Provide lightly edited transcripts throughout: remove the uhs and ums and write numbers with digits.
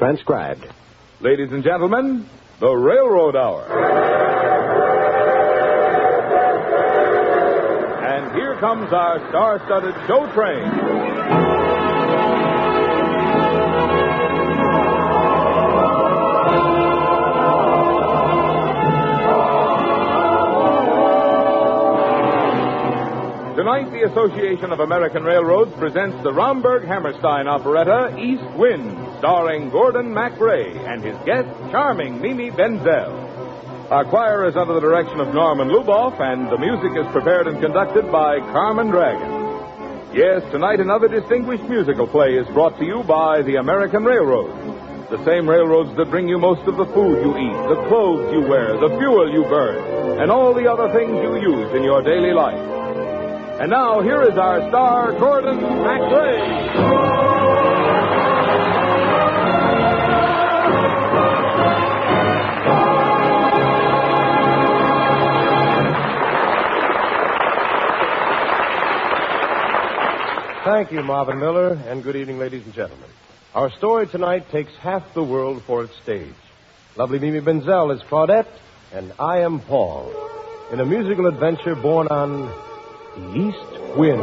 transcribed. Ladies and gentlemen, the Railroad Hour. And here comes our star-studded show train. Tonight, the Association of American Railroads presents the Romberg-Hammerstein operetta, East Wind, starring Gordon MacRae and his guest, charming Mimi Benzel. Our choir is under the direction of Norman Luboff, and the music is prepared and conducted by Carmen Dragon. Yes, tonight another distinguished musical play is brought to you by the American Railroads. The same railroads that bring you most of the food you eat, the clothes you wear, the fuel you burn, and all the other things you use in your daily life. And now, here is our star, Gordon MacRae. Thank you, Marvin Miller, and good evening, ladies and gentlemen. Our story tonight takes half the world for its stage. Lovely Mimi Benzel is Claudette, and I am Paul, in a musical adventure born on the East Wind.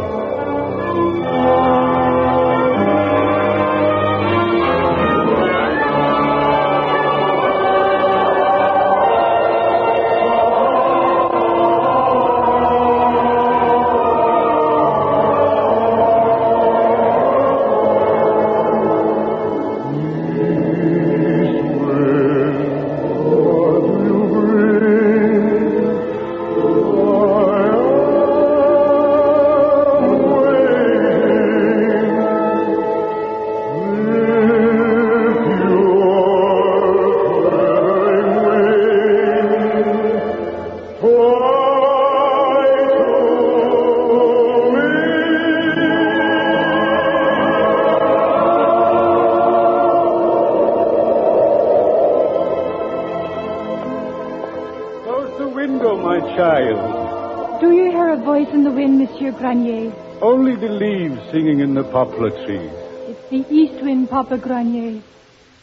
Do you hear a voice in the wind, Monsieur Granier? Only the leaves singing in the poplar trees. It's the east wind, Papa Granier.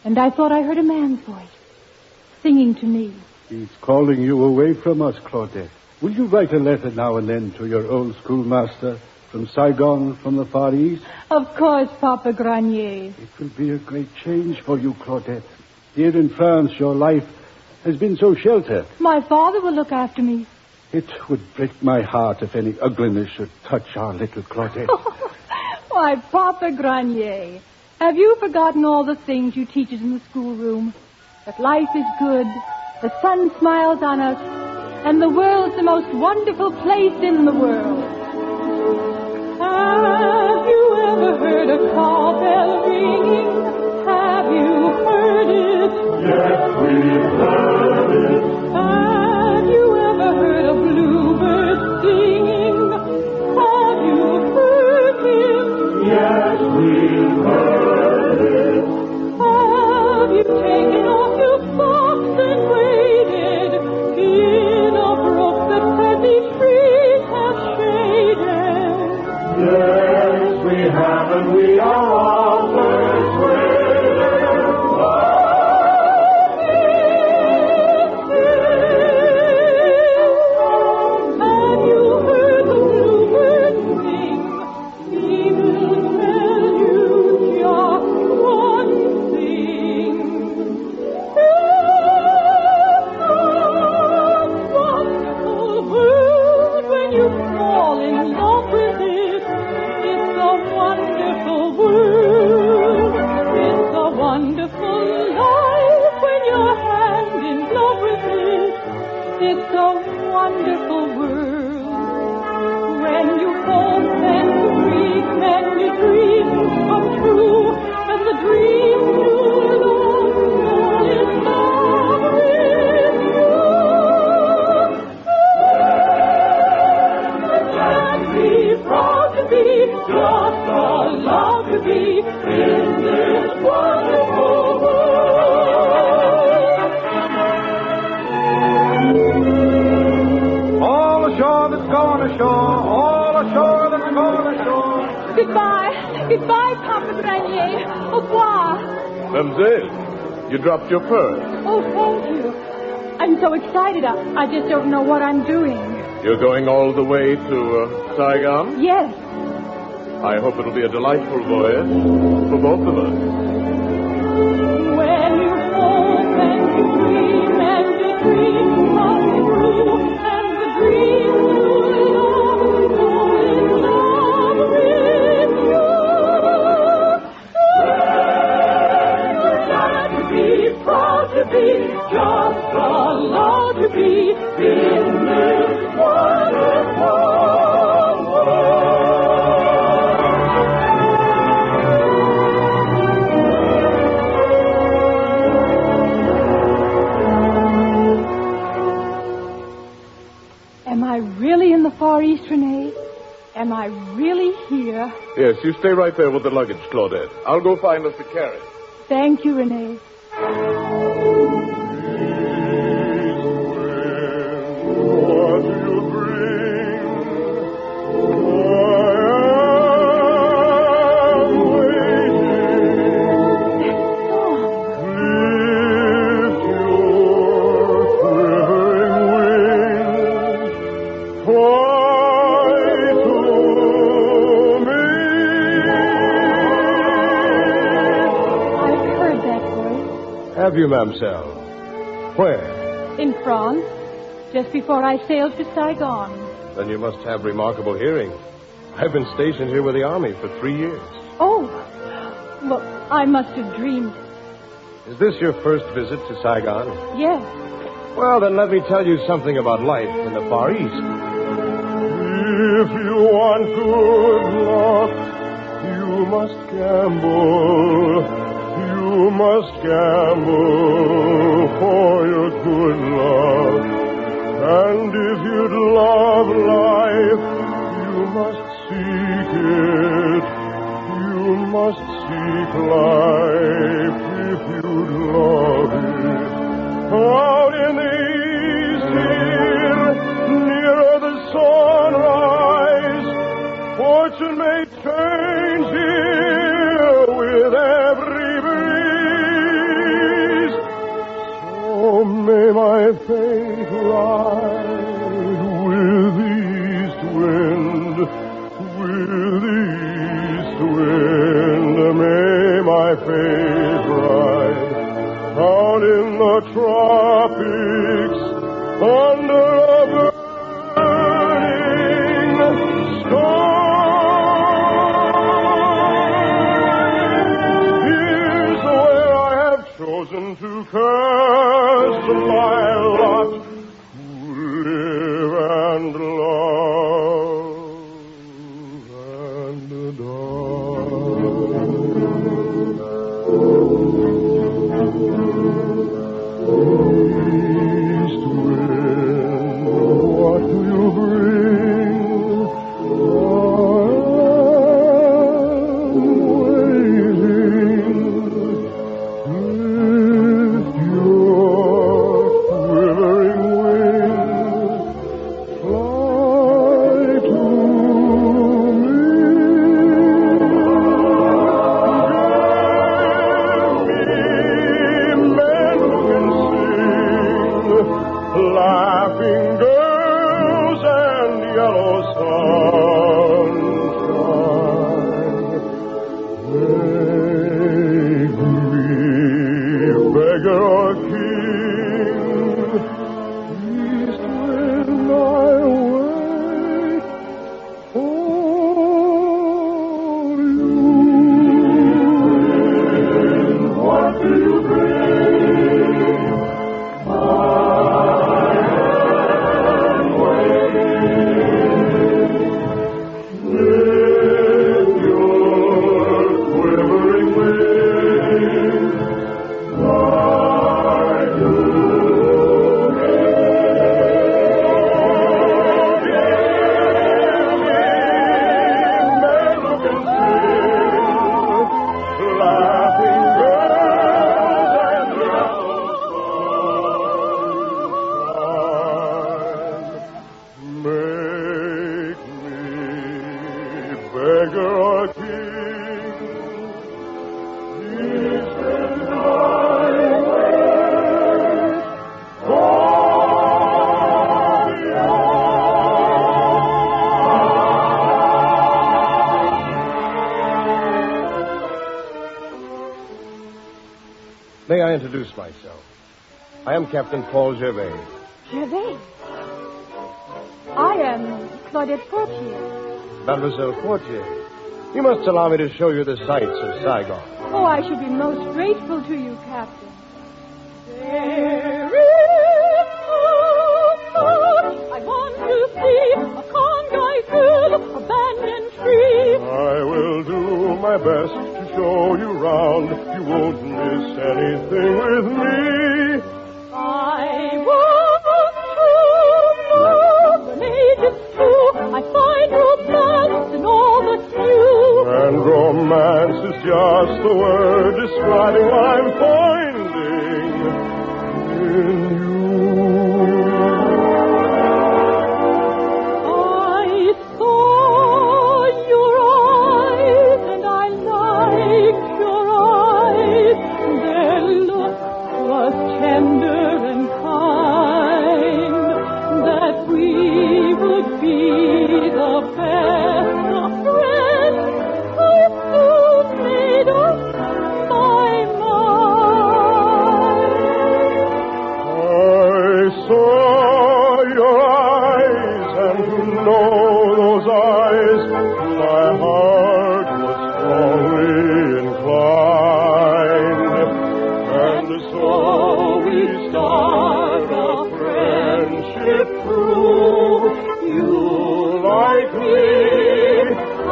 And I thought I heard a man's voice singing to me. He's calling you away from us, Claudette. Will you write a letter now and then to your old schoolmaster from Saigon, from the Far East? Of course, Papa Granier. It will be a great change for you, Claudette. Here in France, your life has been so sheltered. My father will look after me. It would break my heart if any ugliness should touch our little Claudette. Why, Papa Granier, have you forgotten all the things you teach us in the schoolroom? That life is good, the sun smiles on us, and the world's the most wonderful place in the world. Have you ever heard a cowbell ringing? Have you heard it? Yes, we've heard it. Have you ever heard a bluebird singing? Have you heard him? Yes, we've heard it. Have you taken off your socks and waded in a brook that sandy trees have shaded? Yes, we have, and we are all persuaded. Goodbye, Papa Granier. Au revoir. Mademoiselle, You dropped your purse. Oh, thank you. I'm so excited. I just don't know what I'm doing. You're going all the way to Saigon? Yes. I hope it'll be a delightful voyage for both of us. When you hope and you dream and your dreams come true and the dream will always fall in love with you. You're glad to be, proud to be, just allowed to be in this wonderful world. Am I really in the Far East, Renee? Am I really here? Yes, you stay right there with the luggage, Claudette. I'll go find Mr. Carey. Thank you, Renee. What do you bring? I am waiting. Lift your quivering wings. Fly to me. I've heard that voice. Have you, mademoiselle? Where? In France, just before I sailed to Saigon. Then you must have remarkable hearing. I've been stationed here with the Army for 3 years. Oh, well, I must have dreamed. Is this your first visit to Saigon? Yes. Well, then let me tell you something about life in the Far East. If you want good luck, you must gamble. You must gamble for your good luck. And if you'd love life, you must seek it. You must seek life if you'd love it. Out in the east here, nearer the sunrise, fortune may change here with every breeze. So may my fate I introduce myself? I am Captain Paul Gervais. Gervais. I am Claudette Portier. Mademoiselle Portier, you must allow me to show you the sights of Saigon. Oh, I should be most grateful to you, Captain. There is so much I want to see. A Congai girl, a banyan tree. I will do my best to show you round. You won't miss anything with me. I want to love an ages too. I find romance in all that's new. And romance is just the word describing what I'm finding in you. I saw your eyes and I liked your eyes. Their look was tender and kind, that we would be the best of friends. I soon made up my mind. I saw your eyes, and to know those eyes, my heart was strongly inclined. And so we start a friendship true. You like me, I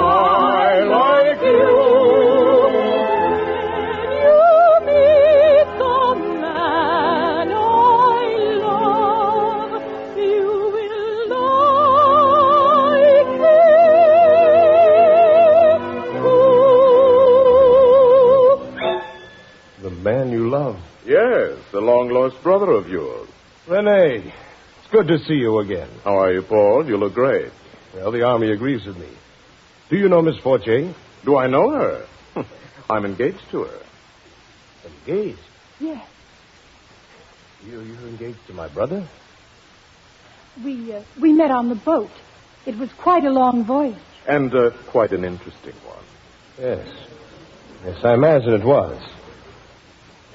like you. When you meet the man I love, you will like him too. The man you love. Yes, the long-lost brother of yours. Renee, it's good to see you again. How are you, Paul? You look great. Well, the Army agrees with me. Do you know Miss Fortier? Do I know her? I'm engaged to her. Engaged? Yes, You're engaged to my brother? we met on the boat. It was quite a long voyage. And quite an interesting one. Yes. Yes, I imagine it was.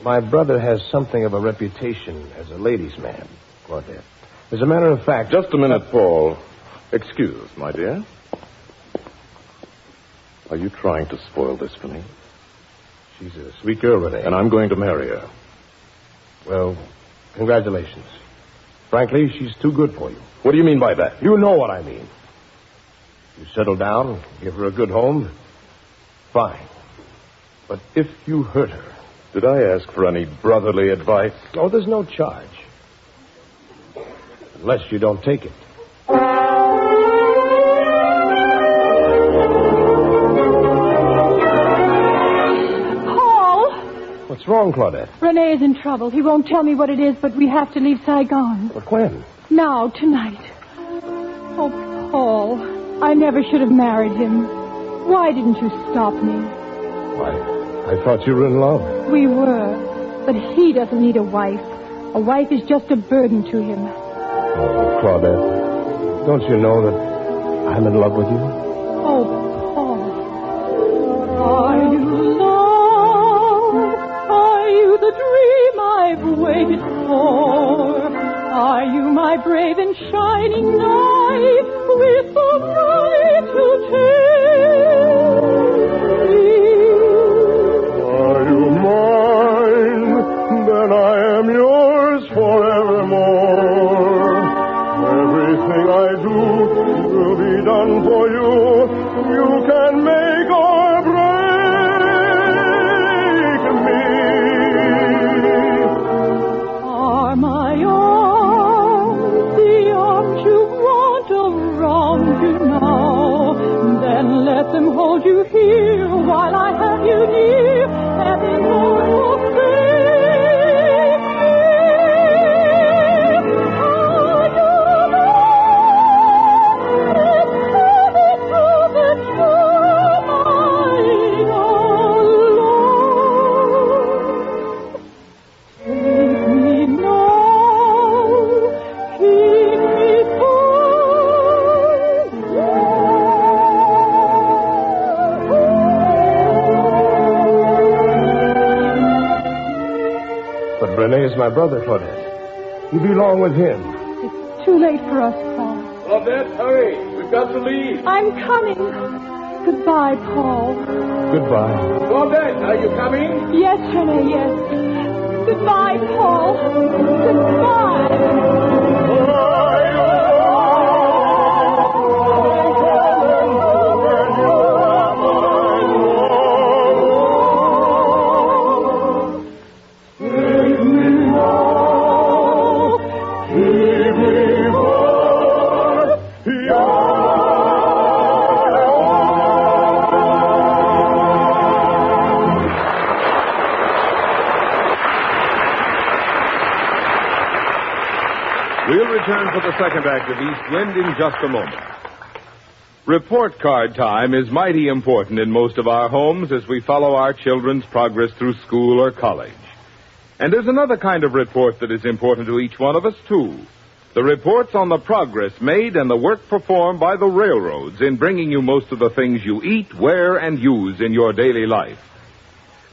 My brother has something of a reputation as a ladies' man, Claudette. As a matter of fact... Just a minute, Paul. Excuse, my dear. Are you trying to spoil this for me? She's a sweet girl, Renee. And I'm going to marry her. Well, congratulations. Frankly, she's too good for you. What do you mean by that? You know what I mean. You settle down, give her a good home, fine. But if you hurt her... Did I ask for any brotherly advice? Oh, there's no charge. Unless you don't take it. Paul! What's wrong, Claudette? Rene is in trouble. He won't tell me what it is, but we have to leave Saigon. But when? Now, tonight. Oh, Paul, I never should have married him. Why didn't you stop me? Why, I thought you were in love. We were, but he doesn't need a wife. A wife is just a burden to him. Oh, Claudette, don't you know that I'm in love with you? Oh, Paul. Are you love? Are you the dream I've waited for? Are you my brave and shining knight with the right to take me? Are you mine? Then I am yours forevermore. Everything I do will be done for you. You can make or break me. Are my arms the arms you want around you now? Then let them hold you here while I have you near, having more to say. my brother, Claudette. You belong with him. It's too late for us, Paul. Claudette, hurry. We've got to leave. I'm coming. Goodbye, Paul. Goodbye. Claudette, are you coming? Yes, Rene, yes. Goodbye, Paul. Goodbye. We'll return for the second act of East Wind in just a moment. Report card time is mighty important in most of our homes as we follow our children's progress through school or college. And there's another kind of report that is important to each one of us, too. The reports on the progress made and the work performed by the railroads in bringing you most of the things you eat, wear, and use in your daily life.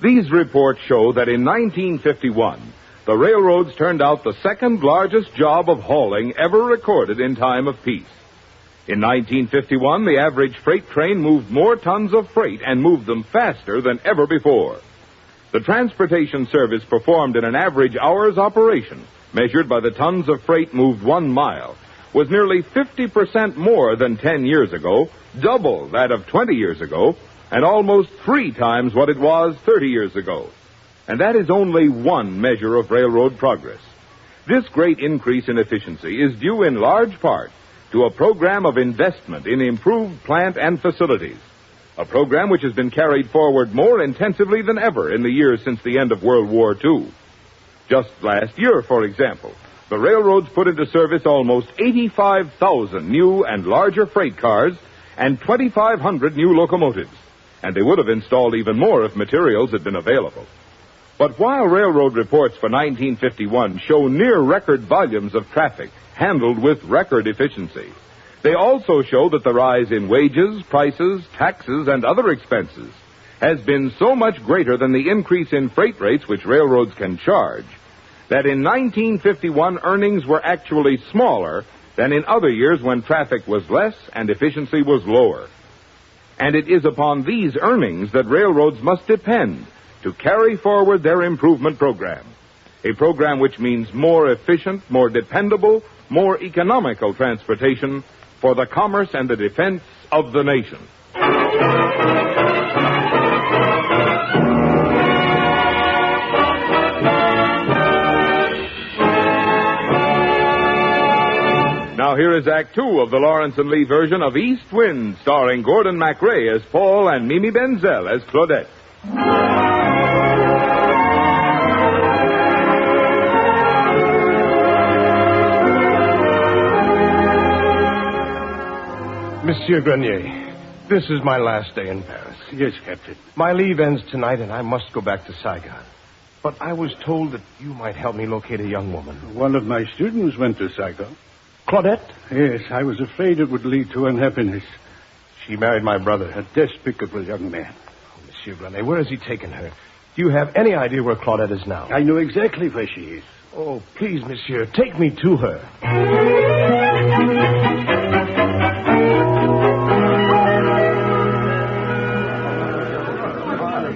These reports show that in 1951, the railroads turned out the second largest job of hauling ever recorded in time of peace. In 1951, the average freight train moved more tons of freight and moved them faster than ever before. The transportation service performed in an average hour's operation, measured by the tons of freight moved 1 mile, was nearly 50% more than 10 years ago, double that of 20 years ago, and almost 3 times what it was 30 years ago. And that is only one measure of railroad progress. This great increase in efficiency is due in large part to a program of investment in improved plant and facilities, a program which has been carried forward more intensively than ever in the years since the end of World War II. Just last year, for example, the railroads put into service almost 85,000 new and larger freight cars and 2,500 new locomotives, and they would have installed even more if materials had been available. But while railroad reports for 1951 show near record volumes of traffic handled with record efficiency, they also show that the rise in wages, prices, taxes, and other expenses has been so much greater than the increase in freight rates which railroads can charge, that in 1951 earnings were actually smaller than in other years when traffic was less and efficiency was lower. And it is upon these earnings that railroads must depend to carry forward their improvement program, a program which means more efficient, more dependable, more economical transportation for the commerce and the defense of the nation. Now here is Act Two of the Lawrence and Lee version of East Wind, starring Gordon MacRae as Paul and Mimi Benzel as Claudette. Monsieur Grenier, this is my last day in Paris. Yes, Captain. My leave ends tonight, and I must go back to Saigon. But I was told that you might help me locate a young woman. One of my students went to Saigon. Claudette? Yes, I was afraid it would lead to unhappiness. She married my brother. A despicable young man. Oh, Monsieur Grenier, where has he taken her? Do you have any idea where Claudette is now? I know exactly where she is. Oh, please, Monsieur, take me to her.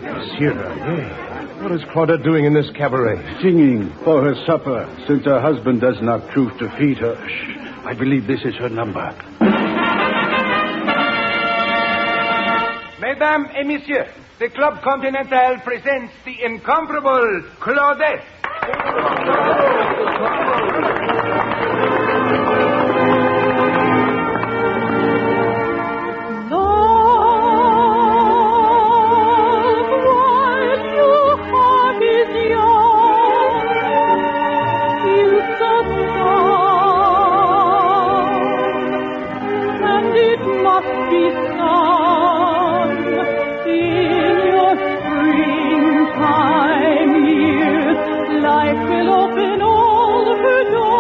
Monsieur Grenier, what is Claudette doing in this cabaret? Singing for her supper, since her husband does not choose to feed her. Shh. I believe this is her number. Mesdames et messieurs, the Club Continental presents the incomparable Claudette. Life will open all her doors.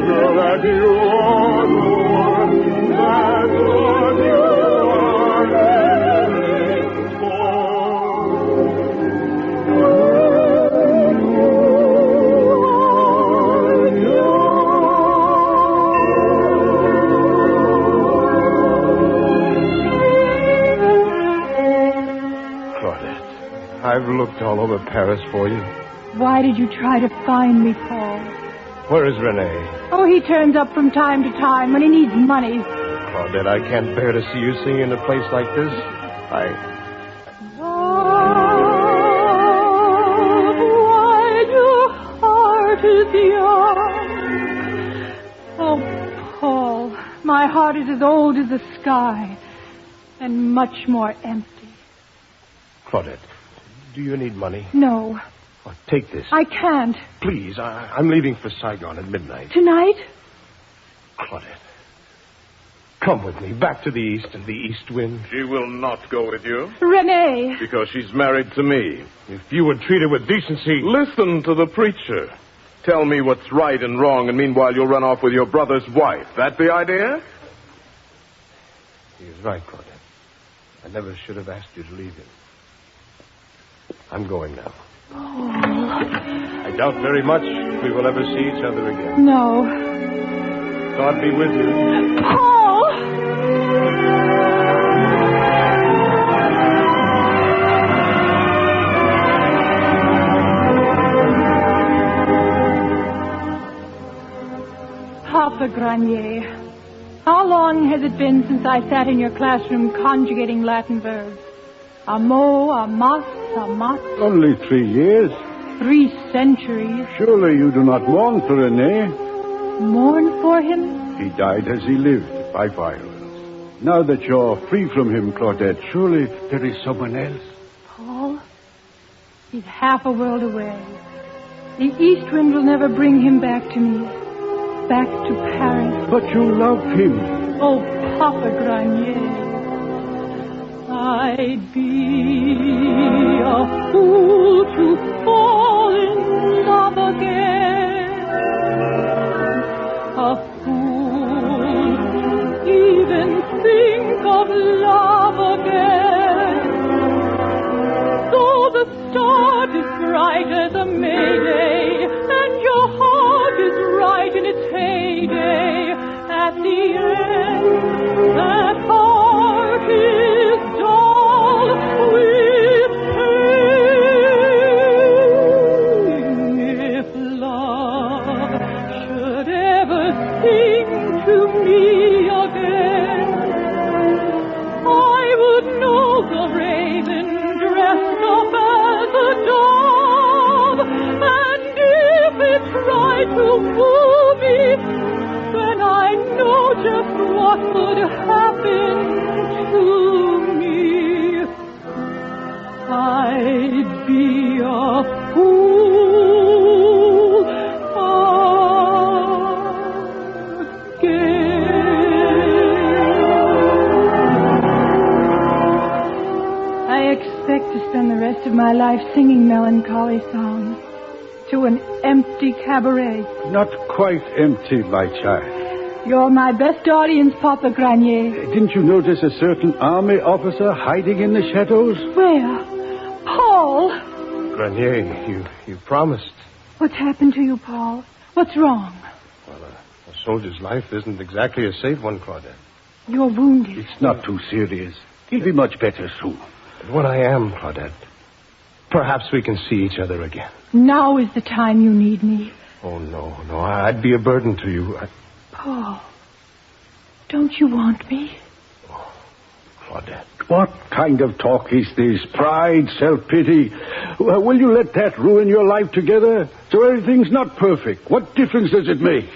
girl that you adore. That's what you are living Claudette, I've looked all over Paris for you. Why did you try to find me, Paul? Where is Renee? Oh, he turns up from time to time when he needs money. Claudette, I can't bear to see you singing in a place like this. Love, while your heart is young. Oh, Paul, my heart is as old as the sky and much more empty. Claudette, do you need money? No, Oh, take this. I can't. Please, I'm leaving for Saigon at midnight. Tonight? Claudette, come with me back to the east and the east wind. She will not go with you Renee. because she's married to me. If you would treat her with decency... Listen to the preacher. Tell me what's right and wrong, and meanwhile you'll run off with your brother's wife. That the idea? He is right, Claudette. I never should have asked you to leave him. I'm going now. I doubt very much we will ever see each other again. No. God be with you. Paul! Papa Granier, how long has it been since I sat in your classroom conjugating Latin verbs? Amo, amas, amat. Only 3 years. 3 centuries. Surely you do not mourn for Rene. Mourn for him? He died as he lived, by violence. Now that you're free from him, Claudette, surely there is someone else. Paul, he's half a world away. The east wind will never bring him back to me. Back to Paris. But you love him. Oh, Papa Granier. I'd be a fool to fall in love again. A fool to even think of love again. Though the start is bright as a Mayday, and your heart is right in its heyday, at the end, that heart is dull with pain. If love should ever sing to me again, I would know the raven dressed up as a dove, and if it tried to woo me, then I know just what would happen to me. I'd be a fool again. I expect to spend the rest of my life singing melancholy songs to an empty cabaret. Not quite empty, my child. You're my best audience, Papa Granier. Didn't you notice a certain army officer hiding in the shadows? Where? Paul! Granier, you promised. What's happened to you, Paul? What's wrong? Well, a soldier's life isn't exactly a safe one, Claudette. You're wounded. It's not too serious. He'll be much better soon. But when I am, Claudette, perhaps we can see each other again. Now is the time you need me. Oh, no, I'd be a burden to you. Paul, don't you want me? Claudette. What kind of talk is this? Pride, self-pity. Will you let that ruin your life together? So everything's not perfect. What difference does it make?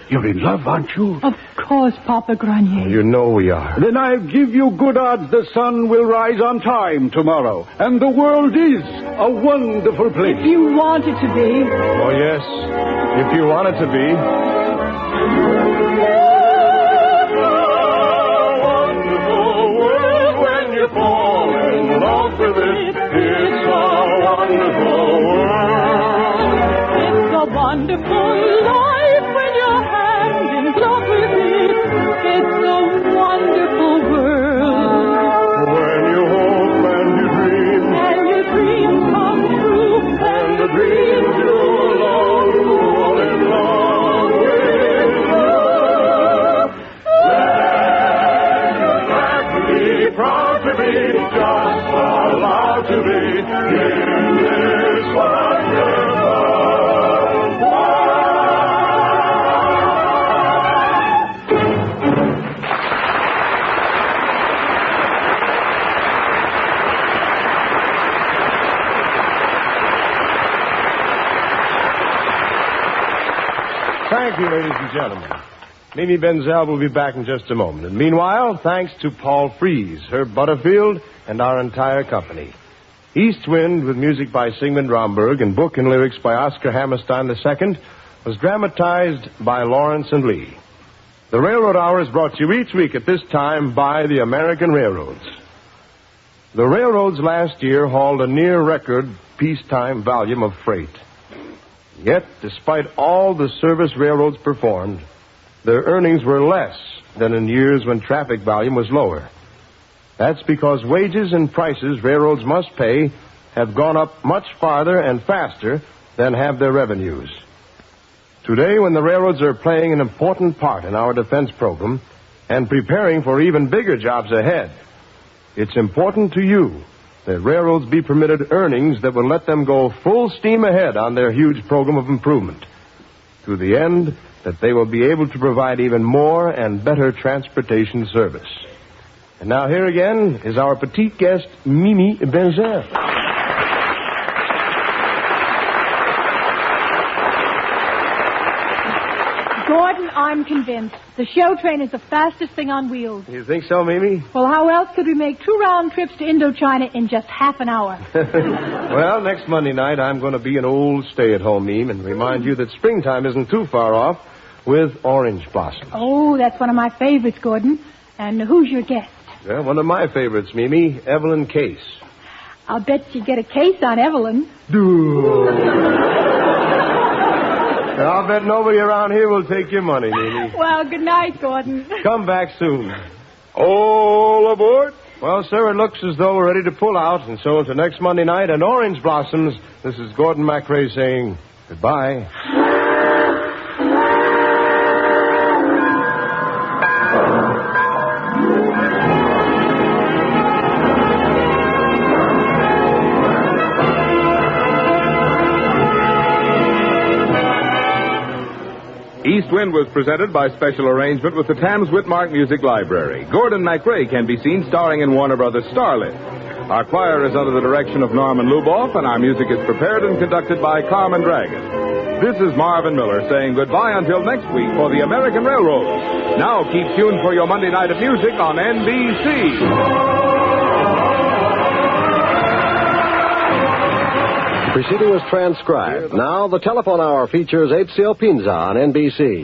You're in love, aren't you? Of course, Papa Granier. You know we are. Then I give you good odds the sun will rise on time tomorrow. And the world is a wonderful place. If you want it to be. Oh, yes. If you want it to be. Fall in love with it. It's a wonderful world. It's a wonderful life when you're happy. Thank you, ladies and gentlemen. Mimi Benzel will be back in just a moment. And meanwhile, thanks to Paul Frees, Herb Butterfield, and our entire company. East Wind, with music by Sigmund Romberg and book and lyrics by Oscar Hammerstein II, was dramatized by Lawrence and Lee. The Railroad Hour is brought to you each week at this time by the American Railroads. The railroads last year hauled a near-record peacetime volume of freight. Yet, despite all the service railroads performed, their earnings were less than in years when traffic volume was lower. That's because wages and prices railroads must pay have gone up much farther and faster than have their revenues. Today, when the railroads are playing an important part in our defense program and preparing for even bigger jobs ahead, it's important to you that railroads be permitted earnings that will let them go full steam ahead on their huge program of improvement, to the end that they will be able to provide even more and better transportation service. And now here again is our petite guest, Mimi Benzel. Gordon, I'm convinced. The show train is the fastest thing on wheels. You think so, Mimi? Well, how else could we make 2 round trips to Indochina in just half an hour? Well, next Monday night, I'm going to be an old stay-at-home meme and remind you that springtime isn't too far off with orange blossoms. Oh, that's one of my favorites, Gordon. And who's your guest? Well, one of my favorites, Mimi, Evelyn Case. I'll bet you get a case on Evelyn. I'll bet nobody around here will take your money, Mimi. Well, good night, Gordon. Come back soon. All aboard? Well, sir, it looks as though we're ready to pull out. And so until next Monday night and orange blossoms, this is Gordon MacRae saying goodbye. East Wind was presented by special arrangement with the Tams Whitmark Music Library. Gordon MacRae can be seen starring in Warner Brothers' Starlet. Our choir is under the direction of Norman Luboff, and our music is prepared and conducted by Carmen Dragon. This is Marvin Miller saying goodbye until next week for the American Railroad. Now keep tuned for your Monday night of music on NBC. The proceeding was transcribed. Now, the telephone hour features Ezio Pinza on NBC.